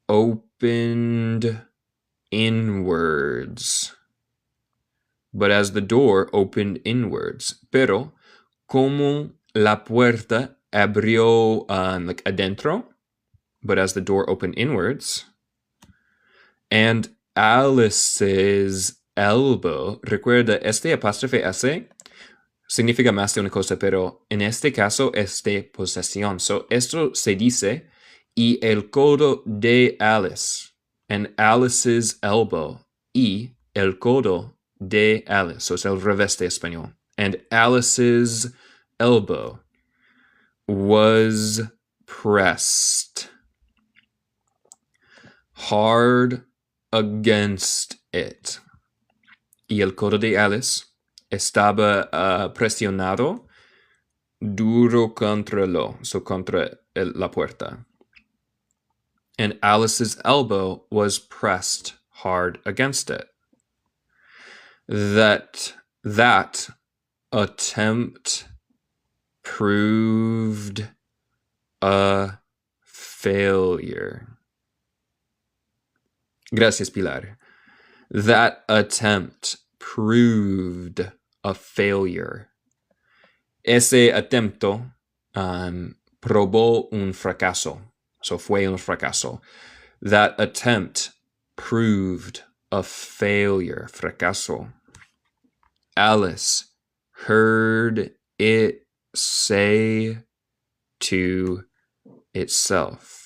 Speaker 1: opened inwards. Pero como la puerta abrió like adentro, but as the door opened inwards, and Alice's elbow, recuerda, este apóstrofe S significa más de una cosa, pero en este caso es de posesión. So, esto se dice, y el codo de Alice, and Alice's elbow, y el codo de Alice, so es el revés de español. And Alice's elbow was pressed hard against it. Y el codo de Alice estaba presionado duro contra la puerta. And Alice's elbow was pressed hard against it. That attempt proved a failure. Gracias, Pilar. That attempt proved a failure. Ese atento probó un fracaso. So fue un fracaso. That attempt proved a failure. Fracaso. Alice heard it say to itself.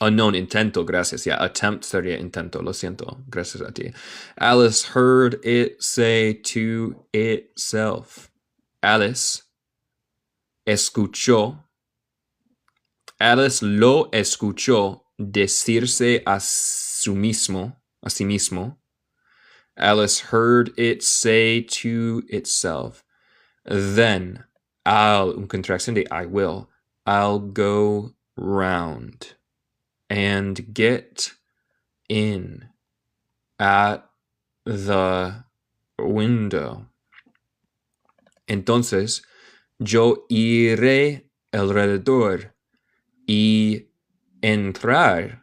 Speaker 1: Unknown intento, gracias. Yeah, attempt sería intento, lo siento. Gracias a ti. Alice heard it say to itself. Alice lo escuchó decirse a sí mismo. Alice heard it say to itself. Then, un contraction de I will, I'll go round and get in at the window. Entonces, yo iré alrededor y entrar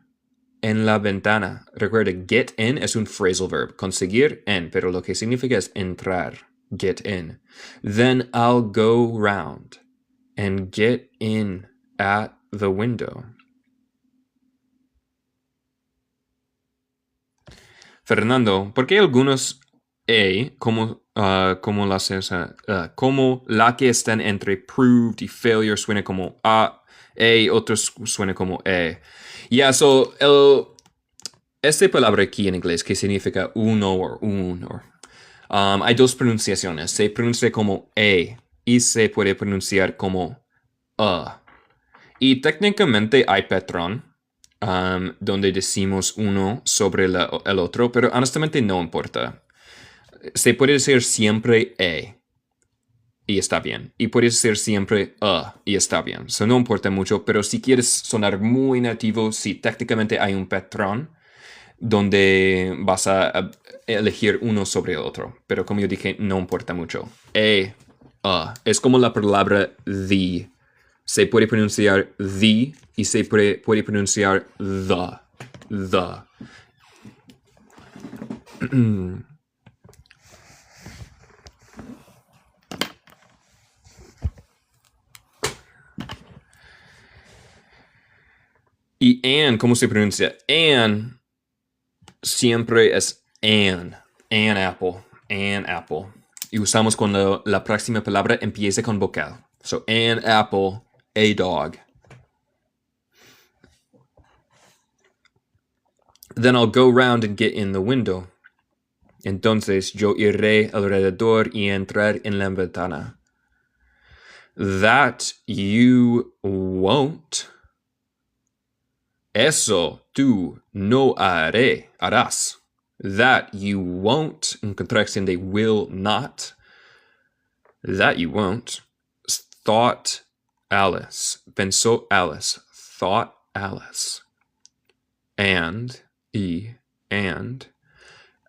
Speaker 1: en la ventana. Recuerda, get in es un phrasal verb. Conseguir en, pero lo que significa es entrar. Get in. Then I'll go round and get in at the window. Fernando, ¿por qué algunos como la que están entre proved y failure suena como A, otros suena como E? So, esta palabra aquí en inglés que significa uno o un, hay dos pronunciaciones. Se pronuncia como E y se puede pronunciar como A. Y técnicamente hay patrón donde decimos uno sobre el otro, pero honestamente no importa. Se puede decir siempre y está bien. Y puede decir siempre y está bien. Eso no importa mucho, pero si quieres sonar muy nativo, sí, técnicamente hay un patrón donde vas a elegir uno sobre el otro. Pero como yo dije, no importa mucho. Es como la palabra the. Se puede pronunciar the y se puede pronunciar the. Y an, ¿cómo se pronuncia? An siempre es an apple. Y usamos cuando la próxima palabra empieza con vocal. So, an apple, a dog. Then I'll go round and get in the window. Entonces yo iré alrededor y entrar en la ventana. That you won't. Eso tú no harás. That you won't, en contracción de will not. That you won't. Thought Alice. Pensó Alice. Thought Alice. And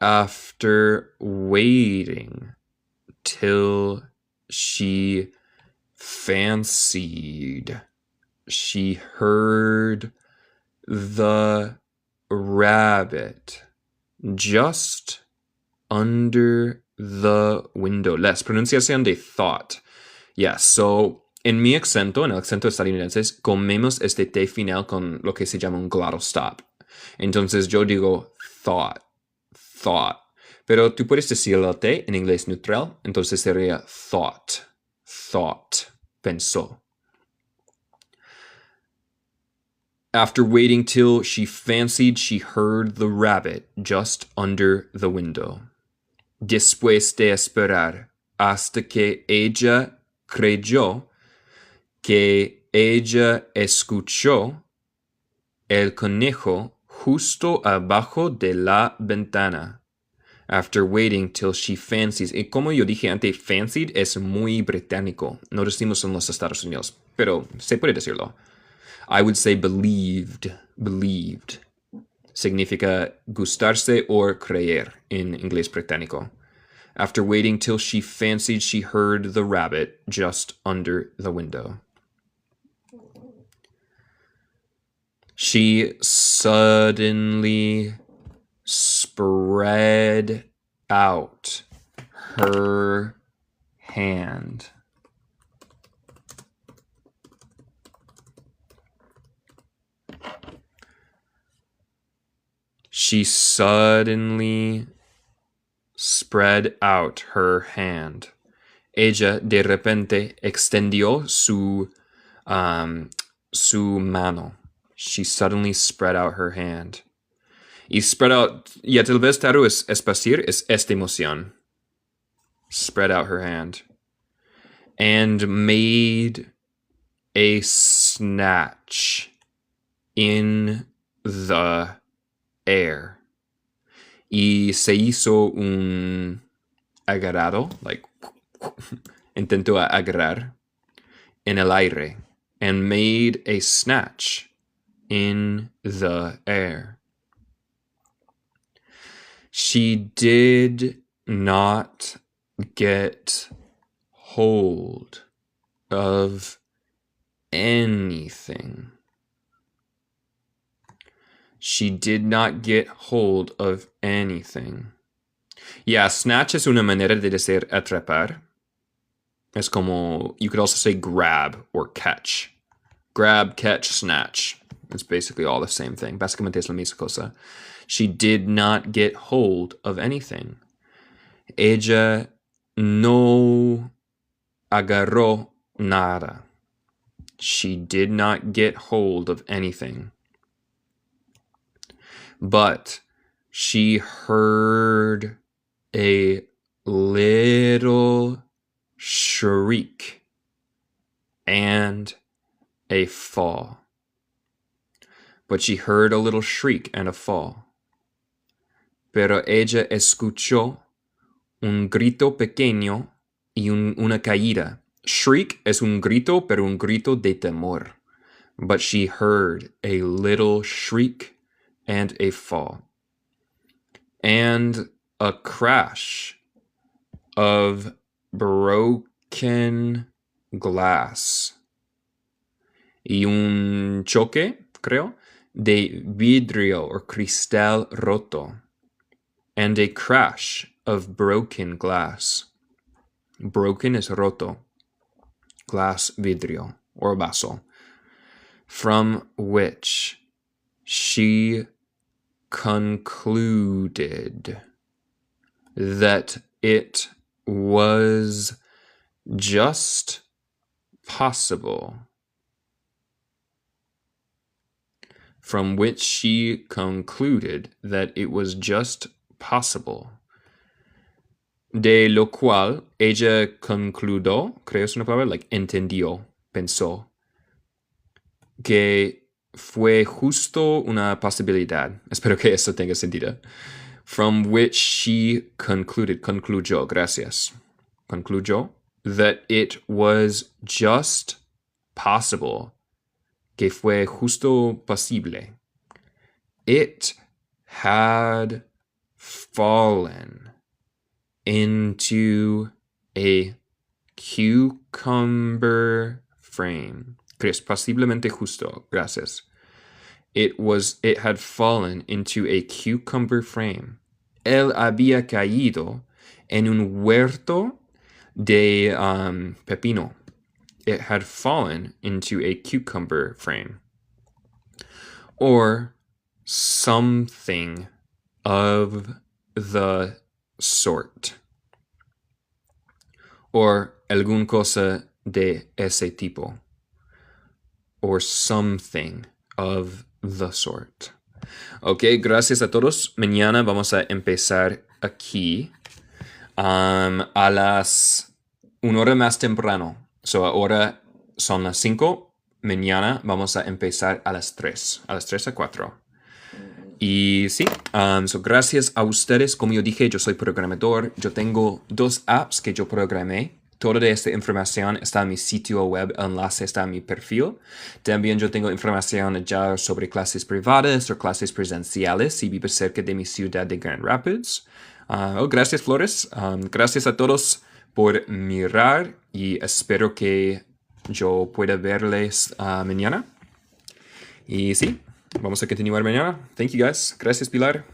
Speaker 1: after waiting till she fancied she heard the rabbit just under the window. La pronunciación de thought. Yeah, so en mi acento, en el acento estadounidense, comemos este T final con lo que se llama un glottal stop. Entonces yo digo thought. Pero tú puedes decir el T en inglés neutral, entonces sería thought, pensó. After waiting till she fancied she heard the rabbit just under the window. Después de esperar hasta que ella creyó que ella escuchó el conejo justo abajo de la ventana. After waiting till she fancies. Y como yo dije antes, fancied es muy británico. No decimos en los Estados Unidos, pero se puede decirlo. I would say believed. Significa gustarse o creer en inglés británico. After waiting till she fancied she heard the rabbit just under the window. She suddenly spread out her hand. She suddenly spread out her hand. Ella de repente extendió su mano. She suddenly spread out her hand. Y spread out, ya tal vez taru es pasir, es esta emoción. Spread out her hand. And made a snatch in the air. Y se hizo un agarrado, like, intentó agarrar en el aire. And made a snatch in the air. She did not get hold of anything. She did not get hold of anything. Yeah, snatch es una manera de decir atrapar. Es como, you could also say grab or catch. Grab, catch, snatch. It's basically all the same thing. Básicamente es la misma cosa. She did not get hold of anything. Ella no agarró nada. She did not get hold of anything. But she heard a little shriek and a fall. But she heard a little shriek and a fall. Pero ella escuchó un grito pequeño y una caída. Shriek es un grito, pero un grito de temor. But she heard a little shriek and a fall. And a crash of broken glass. Y un choque, creo, de vidrio or cristal roto. And a crash of broken glass. Broken is roto. Glass, vidrio, or vaso. From which she concluded that it was just possible. From which she concluded that it was just possible. De lo cual ella concluyó, creo es una palabra, like entendió, pensó, que fue justo una posibilidad. Espero que eso tenga sentido. from which she concluyó, gracias, concluyó, that it was just possible, que fue justo posible. It had fallen into a cucumber frame. Chris, posiblemente justo, gracias. It had fallen into a cucumber frame. Él había caído en un huerto de pepino. It had fallen into a cucumber frame. Or something of the sort. Or algún cosa de ese tipo. Or something of the sort. Ok, gracias a todos. Mañana vamos a empezar aquí a las 1 hora más temprano. So ahora son las 5. Mañana vamos a empezar a las 3. A las 3 a 4. Y sí, gracias a ustedes. Como yo dije, yo soy programador. Yo tengo 2 apps que yo programé. Toda esta información está en mi sitio web, el enlace está en mi perfil. También yo tengo información ya sobre clases privadas o clases presenciales si vives cerca de mi ciudad de Grand Rapids. Gracias, Flores. Gracias a todos por mirar y espero que yo pueda verles mañana. Y sí, vamos a continuar mañana. Thank you, guys. Gracias, Pilar.